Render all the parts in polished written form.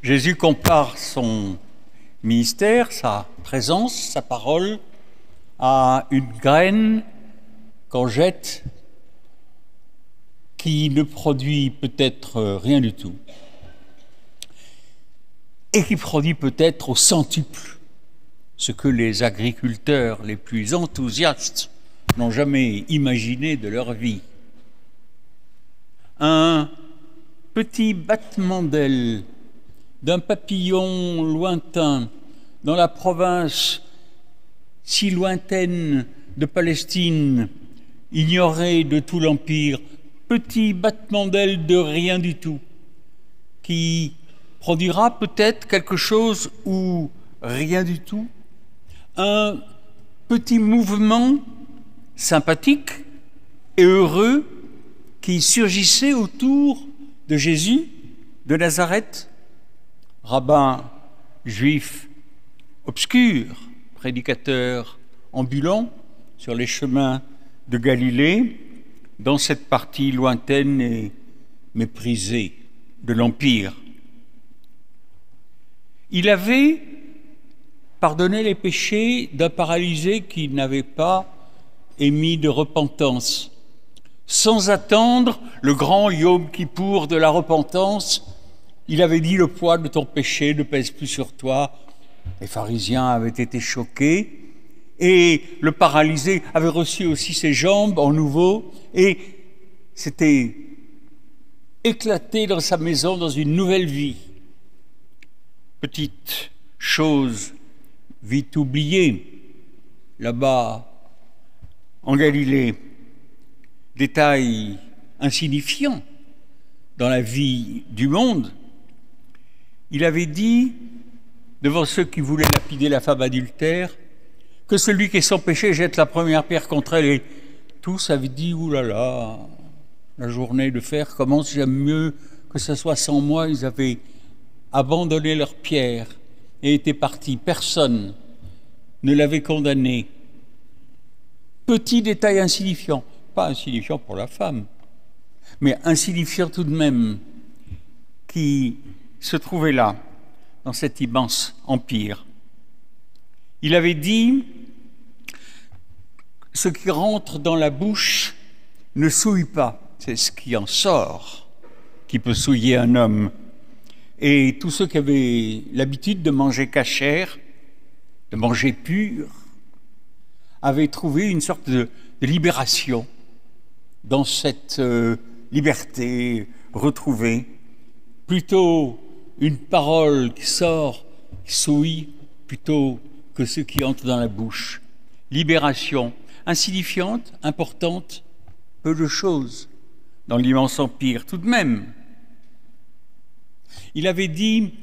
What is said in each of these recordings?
Jésus compare son ministère, sa présence, sa parole à une graine qu'on jette qui ne produit peut-être rien du tout et qui produit peut-être au centuple ce que les agriculteurs les plus enthousiastes n'ont jamais imaginé de leur vie. Un petit battement d'aile d'un papillon lointain dans la province si lointaine de Palestine, ignorée de tout l'Empire, petit battement d'aile de rien du tout, qui produira peut-être quelque chose ou rien du tout, un petit mouvement sympathique et heureux qui surgissait autour de Jésus de Nazareth, rabbin juif obscur, prédicateur ambulant sur les chemins de Galilée, dans cette partie lointaine et méprisée de l'Empire. Il avait pardonné les péchés d'un paralysé qui n'avait pas émis de repentance. Sans attendre le grand Yom Kippour de la repentance, il avait dit: le poids de ton péché ne pèse plus sur toi. Les pharisiens avaient été choqués et le paralysé avait reçu aussi ses jambes en nouveau et s'était éclaté dans sa maison dans une nouvelle vie. Petite chose vite oubliée là-bas en Galilée, détail insignifiant dans la vie du monde. Il avait dit devant ceux qui voulaient lapider la femme adultère que celui qui est sans péché jette la première pierre contre elle. Et tous avaient dit: ouh là là, la journée de fer commence, j'aime mieux que ce soit sans moi. Ils avaient abandonné leurs pierres et étaient partis. Personne ne l'avait condamné. Petit détail insignifiant, pas insignifiant pour la femme, mais insignifiant tout de même, qui se trouvait là, dans cet immense empire. Il avait dit: ce qui rentre dans la bouche ne souille pas, c'est ce qui en sort qui peut souiller un homme. Et tous ceux qui avaient l'habitude de manger cachère, de manger pur, avaient trouvé une sorte de libération dans cette liberté retrouvée. Plutôt une parole qui sort, qui souille, plutôt que ce qui entre dans la bouche. Libération, insignifiante, importante, peu de choses dans l'immense empire, tout de même. Il avait dit: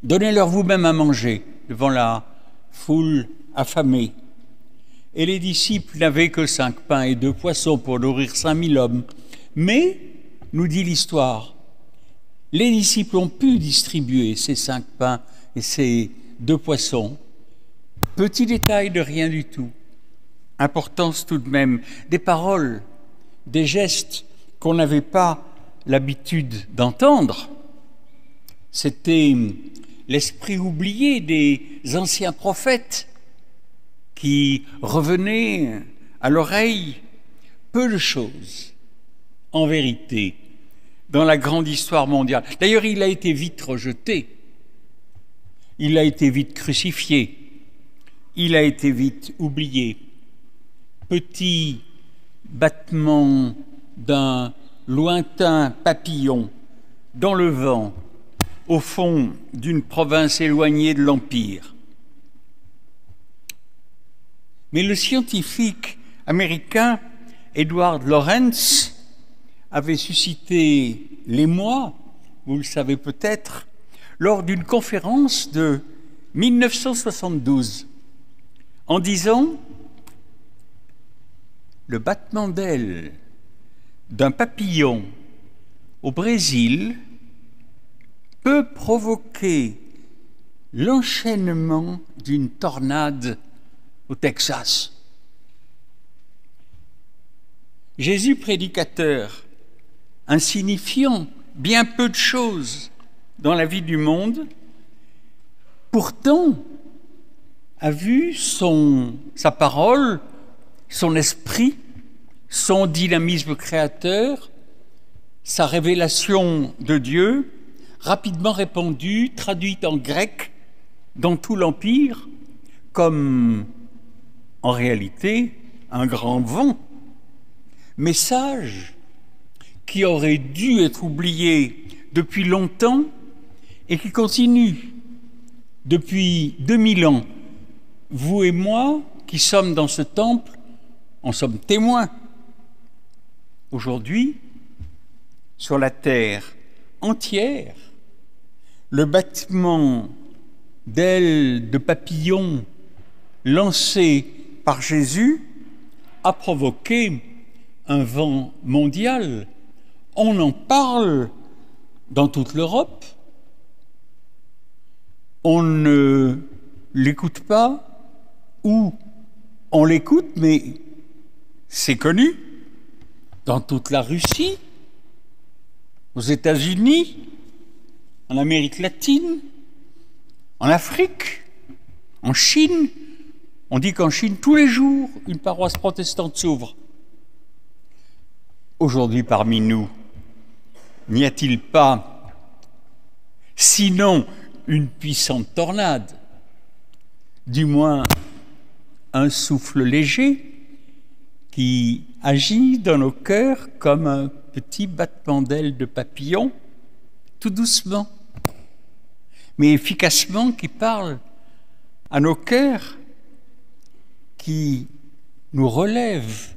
donnez-leur vous-même à manger, devant la foule affamée. Et les disciples n'avaient que 5 pains et 2 poissons pour nourrir 5000 hommes. Mais, nous dit l'histoire, les disciples ont pu distribuer ces 5 pains et ces 2 poissons. Petit détail de rien du tout. Importance tout de même. Des paroles, des gestes qu'on n'avait pas l'habitude d'entendre. C'était l'esprit oublié des anciens prophètes qui revenaient à l'oreille. Peu de choses, en vérité, dans la grande histoire mondiale. D'ailleurs, il a été vite rejeté, il a été vite crucifié, il a été vite oublié. Petit battement d'un lointain papillon dans le vent, au fond d'une province éloignée de l'Empire. Mais le scientifique américain Edward Lorenz avait suscité l'émoi, vous le savez peut-être, lors d'une conférence de 1972, en disant: le battement d'aile d'un papillon au Brésil peut provoquer l'enchaînement d'une tornade au Texas. Jésus prédicateur, insignifiant, bien peu de choses, dans la vie du monde, pourtant a vu sa parole, son esprit, son dynamisme créateur, sa révélation de Dieu, rapidement répandue, traduite en grec dans tout l'Empire, comme en réalité un grand vent. Message qui aurait dû être oublié depuis longtemps et qui continue depuis 2000 ans. Vous et moi, qui sommes dans ce temple, en sommes témoins. Aujourd'hui, sur la terre entière, le battement d'ailes de papillons lancé par Jésus a provoqué un vent mondial. On en parle dans toute l'Europe. On ne l'écoute pas, ou on l'écoute, mais c'est connu. Dans toute la Russie, aux États-Unis, en Amérique latine, en Afrique, en Chine. On dit qu'en Chine, tous les jours, une paroisse protestante s'ouvre. Aujourd'hui, parmi nous, n'y a-t-il pas, sinon une puissante tornade, du moins un souffle léger qui agit dans nos cœurs comme un petit battement d'ailes de papillon, tout doucement, mais efficacement, qui parle à nos cœurs, qui nous relève,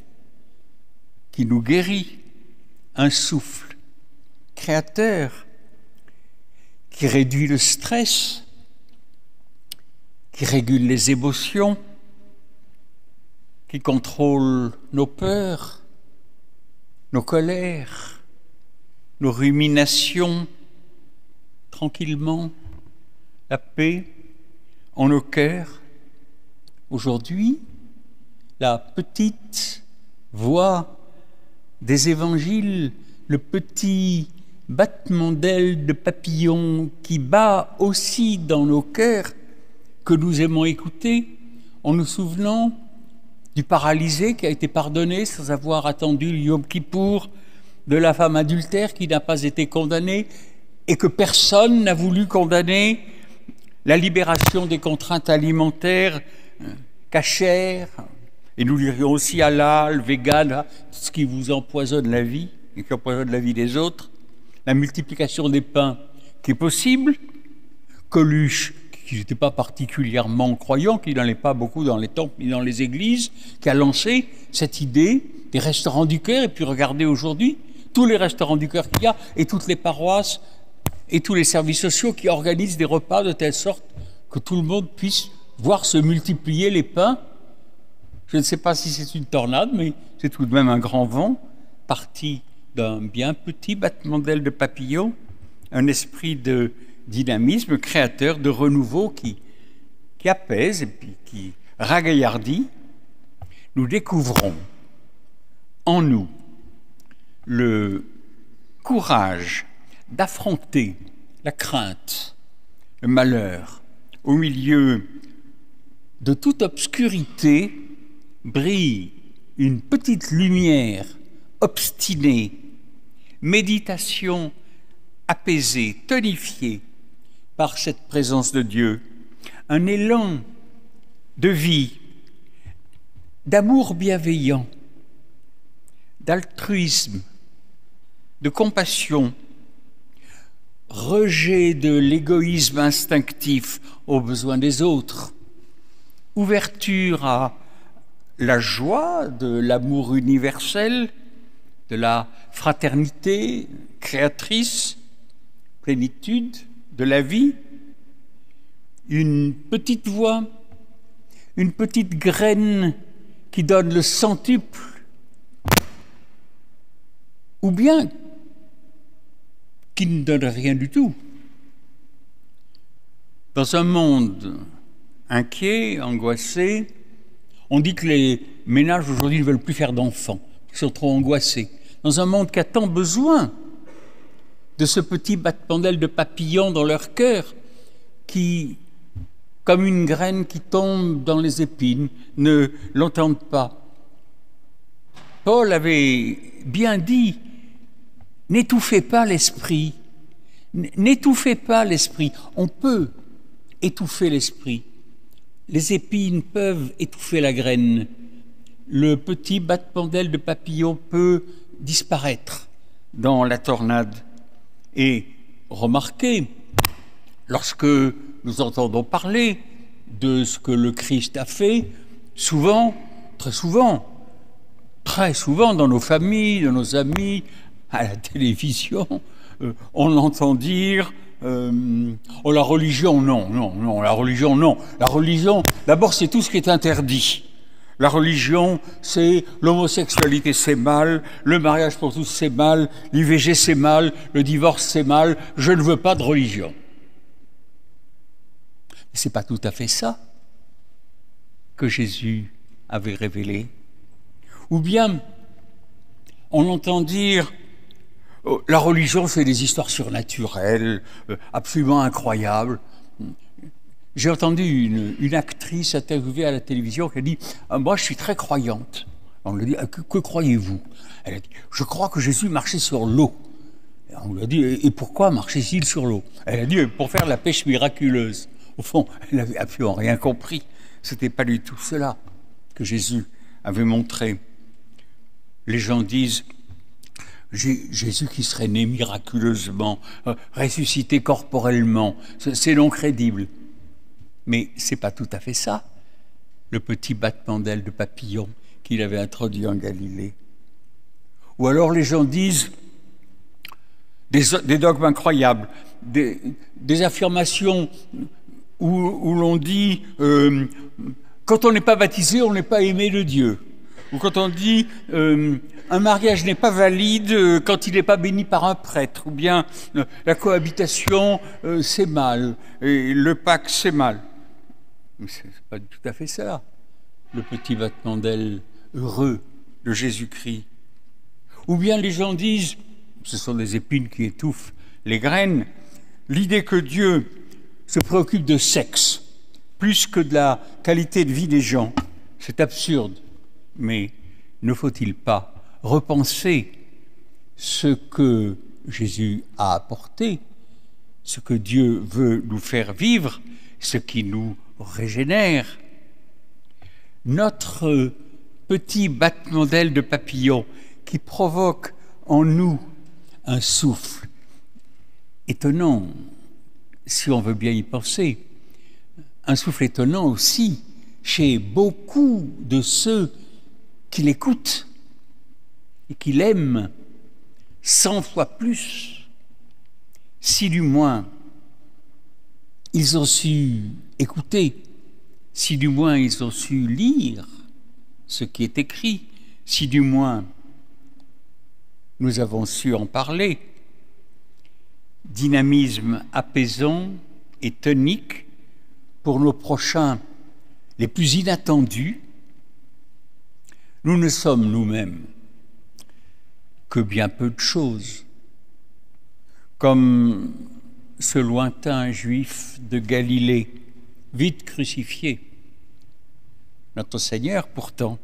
qui nous guérit, un souffle créateur, qui réduit le stress, qui régule les émotions, qui contrôle nos peurs, nos colères, nos ruminations, tranquillement, la paix en nos cœurs. Aujourd'hui, la petite voix des évangiles, le petit battement d'ailes de papillon qui bat aussi dans nos cœurs, que nous aimons écouter, en nous souvenant du paralysé qui a été pardonné sans avoir attendu le Yom Kippour, de la femme adultère qui n'a pas été condamnée et que personne n'a voulu condamner, la libération des contraintes alimentaires cachères, et nous dirions aussi halal, vegan, tout ce qui vous empoisonne la vie et qui empoisonne la vie des autres, la multiplication des pains qui est possible, Coluche, qui n'était pas particulièrement croyant, qui n'allait pas beaucoup dans les temples ni dans les églises, qui a lancé cette idée des restaurants du cœur. Et puis regardez aujourd'hui, tous les restaurants du cœur qu'il y a, et toutes les paroisses, et tous les services sociaux qui organisent des repas de telle sorte que tout le monde puisse voir se multiplier les pains. Je ne sais pas si c'est une tornade, mais c'est tout de même un grand vent, parti d'un bien petit battement d'ailes de papillon, un esprit de dynamisme créateur, de renouveau qui apaise et puis qui ragaillardit. Nous découvrons en nous le courage d'affronter la crainte, le malheur. Au milieu de toute obscurité brille une petite lumière obstinée, méditation apaisée, tonifiée par cette présence de Dieu, un élan de vie, d'amour bienveillant, d'altruisme, de compassion, rejet de l'égoïsme instinctif aux besoins des autres, ouverture à la joie de l'amour universel, de la fraternité créatrice, plénitude de la vie, une petite voix, une petite graine qui donne le centuple, ou bien qui ne donne rien du tout. Dans un monde inquiet, angoissé, on dit que les ménages aujourd'hui ne veulent plus faire d'enfants, ils sont trop angoissés. Dans un monde qui a tant besoin de ce petit battement d'ailes de papillon dans leur cœur qui, comme une graine qui tombe dans les épines, ne l'entendent pas. Paul avait bien dit, n'étouffez pas l'esprit, n'étouffez pas l'esprit. On peut étouffer l'esprit. Les épines peuvent étouffer la graine. Le petit battement d'ailes de papillon peut disparaître dans la tornade. Et remarquez, lorsque nous entendons parler de ce que le Christ a fait, souvent, très souvent dans nos familles, dans nos amis, à la télévision, on entend dire oh, la religion, non, la religion, non. La religion, d'abord, c'est tout ce qui est interdit. La religion, c'est l'homosexualité, c'est mal, le mariage pour tous, c'est mal, l'IVG, c'est mal, le divorce, c'est mal, je ne veux pas de religion. Mais ce n'est pas tout à fait ça que Jésus avait révélé. Ou bien, on entend dire la religion, c'est des histoires surnaturelles, absolument incroyables. J'ai entendu une actrice interviewée à la télévision qui a dit « Moi, je suis très croyante ». On lui a dit « Que croyez-vous » Elle a dit « Je crois que Jésus marchait sur l'eau ». On lui a dit « Et pourquoi marchait-il sur l'eau » Elle a dit « Pour faire la pêche miraculeuse ». Au fond, elle n'avait absolument rien compris. Ce n'était pas du tout cela que Jésus avait montré. Les gens disent Jésus qui serait né miraculeusement, ressuscité corporellement, c'est non crédible. Mais ce n'est pas tout à fait ça, le petit battement d'ailes de papillon qu'il avait introduit en Galilée. Ou alors les gens disent des dogmes incroyables, des affirmations où l'on dit quand on n'est pas baptisé, on n'est pas aimé de Dieu. Ou quand on dit un mariage n'est pas valide quand il n'est pas béni par un prêtre, ou bien la cohabitation c'est mal, et le pacte c'est mal. Mais ce n'est pas tout à fait ça, le petit battement d'ailes heureux de Jésus-Christ. Ou bien les gens disent, ce sont des épines qui étouffent les graines, l'idée que Dieu se préoccupe de sexe plus que de la qualité de vie des gens, c'est absurde. Mais ne faut-il pas repenser ce que Jésus a apporté, ce que Dieu veut nous faire vivre, ce qui nous régénère? Notre petit battement d'ailes de papillon qui provoque en nous un souffle étonnant, si on veut bien y penser, un souffle étonnant aussi chez beaucoup de ceux qui l'écoutent et qui l'aiment 100 fois plus, si du moins ils ont su écouter, si du moins ils ont su lire ce qui est écrit, si du moins nous avons su en parler. Dynamisme apaisant et tonique pour nos prochains les plus inattendus. Nous ne sommes nous-mêmes que bien peu de choses, comme ce lointain juif de Galilée, vite crucifié, notre Seigneur pourtant,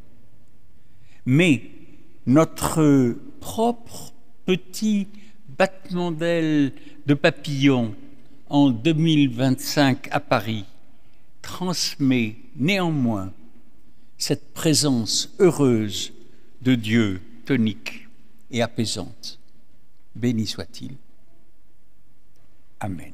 mais notre propre petit battement d'ailes de papillon en 2025 à Paris transmet néanmoins cette présence heureuse de Dieu, tonique et apaisante. Béni soit-il. Amen.